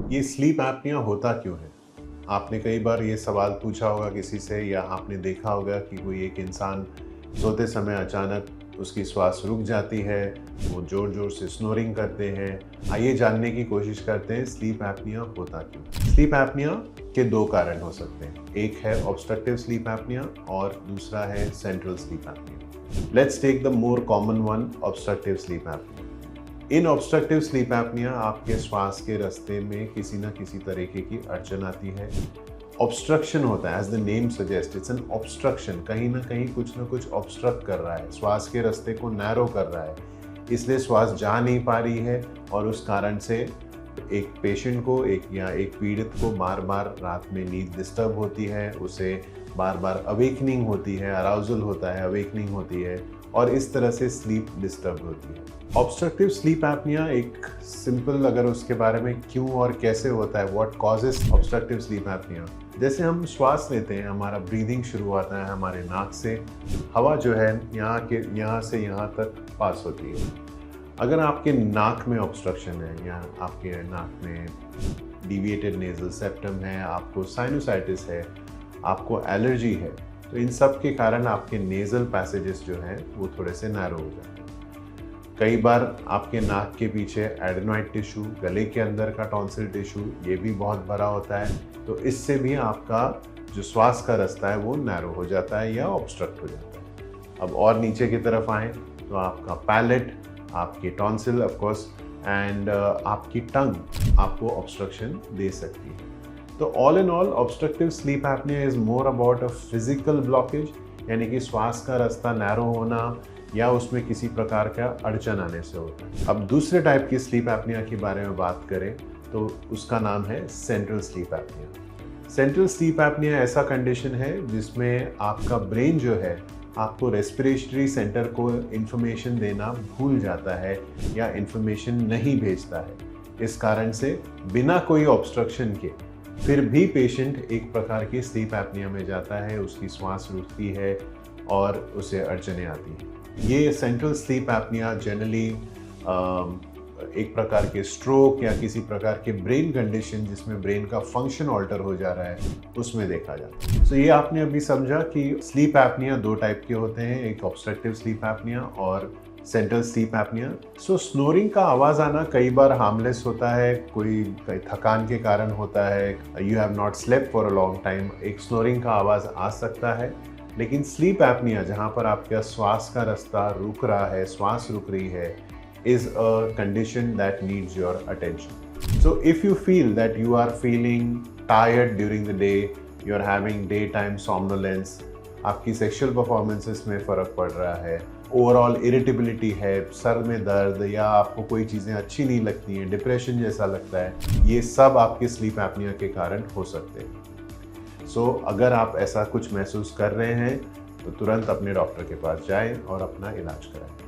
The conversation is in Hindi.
ये स्लीप एपनिया होता क्यों है? आपने कई बार ये सवाल पूछा होगा किसी से या आपने देखा होगा कि कोई एक इंसान सोते समय अचानक उसकी श्वास रुक जाती है, वो ज़ोर-ज़ोर से स्नोरिंग करते हैं। आइए जानने की कोशिश करते हैं स्लीप एपनिया होता क्यों? स्लीप एपनिया के 2 कारण हो सकते हैं। एक है ऑब्स्ट्रक्टिव स्लीप एपनिया और दूसरा है central sleep apnoea. Let's take the more common one, obstructive sleep apnoea. In obstructive sleep apnoea आपके श्वास के रास्ते में किसी न किसी तरीके की अड़चन आती है। ऑब्स्ट्रक्शन होता है, as the name suggest, it's an obstruction. कहीं ना कहीं कुछ ना कुछ ऑब्स्ट्रक्ट कर रहा है, श्वास के रास्ते को नैरो कर रहा है, इसलिए श्वास जा नहीं पा रही है और उस कारण से एक पेशेंट को एक पीड़ित को बार बार रात में नींद डिस्टर्ब होती है, उसे बार बार अवेकनिंग होती है, अराउजल होता है, अवेकनिंग होती है और इस तरह से स्लीप डिस्टर्ब होती है। ऑब्स्ट्रक्टिव स्लीप एपनिया एक सिंपल, अगर उसके बारे में क्यों और कैसे होता है, what causes obstructive sleep apnoea. जैसे हम श्वास लेते हैं, हमारा ब्रीदिंग शुरू होता है हमारे नाक से, हवा जो है यहाँ से यहाँ तक पास होती है। अगर आपके नाक में ऑब्स्ट्रक्शन है या आपके नाक में डिविएटेड नेजल सेप्टम है, आपको साइनोसाइटिस है, आपको एलर्जी है, तो इन सब के कारण आपके नेजल पैसेजेस जो हैं वो थोड़े से नैरो हो जाते हैं। कई बार आपके नाक के पीछे एडेनॉइड टिश्यू, गले के अंदर का टॉन्सिल टिश्यू, ये भी बहुत बड़ा होता है, तो इससे भी आपका जो श्वास का रास्ता है वो नैरो हो जाता है या ऑब्स्ट्रक्ट हो जाता है। अब और नीचे की तरफ आएँ तो आपका पैलेट, आपकी टॉन्सिल ऑफ कोर्स एंड आपकी टंग आपको ऑब्स्ट्रक्शन दे सकती है। तो all in all obstructive sleep apnoea is more about a physical blockage, यानी कि श्वास का रास्ता नैरो होना या उसमें किसी प्रकार का अड़चन आने से होता है। अब दूसरे टाइप की स्लीप एपनिया के बारे में बात करें तो उसका नाम है central sleep apnoea. Central sleep apnoea ऐसा कंडीशन है जिसमें आपका ब्रेन जो है आपको रेस्पिरेटरी सेंटर को इंफॉर्मेशन देना भूल जाता है या इंफॉर्मेशन नहीं भेजता है। इस कारण से बिना कोई ऑब्स्ट्रक्शन के फिर भी पेशेंट एक प्रकार की स्लीप एपनिया में जाता है, उसकी श्वास रुकती है और उसे अड़चनें आती हैं। ये सेंट्रल स्लीप एपनिया जनरली एक प्रकार के स्ट्रोक या किसी प्रकार के ब्रेन कंडीशन जिसमें ब्रेन का फंक्शन ऑल्टर हो जा रहा है उसमें देखा जाता है। तो ये आपने अभी समझा कि स्लीप एपनिया 2 टाइप के होते हैं, एक ऑब्स्ट्रक्टिव स्लीप एपनिया और सेंट्रल स्लीप एपनिया। सो स्नोरिंग का आवाज़ आना कई बार हार्मलेस होता है, कोई थकान के कारण होता है, you have not slept for a long time, एक स्नोरिंग का आवाज़ आ सकता है। लेकिन स्लीप एपनिया जहाँ पर आपका श्वास का रास्ता रुक रहा है, श्वास रुक रही है, is a condition that needs your attention. So if you feel that you are feeling tired during the day, you are having daytime somnolence, आपकी सेक्सुअल परफॉर्मेंसेस में फ़र्क पड़ रहा है, ओवरऑल इरिटेबिलिटी है, सर में दर्द या आपको कोई चीज़ें अच्छी नहीं लगती हैं, डिप्रेशन जैसा लगता है, ये सब आपके स्लीप एपनिया के कारण हो सकते हैं। सो अगर आप ऐसा कुछ महसूस कर रहे हैं तो तुरंत अपने डॉक्टर के पास जाएं और अपना इलाज कराएं।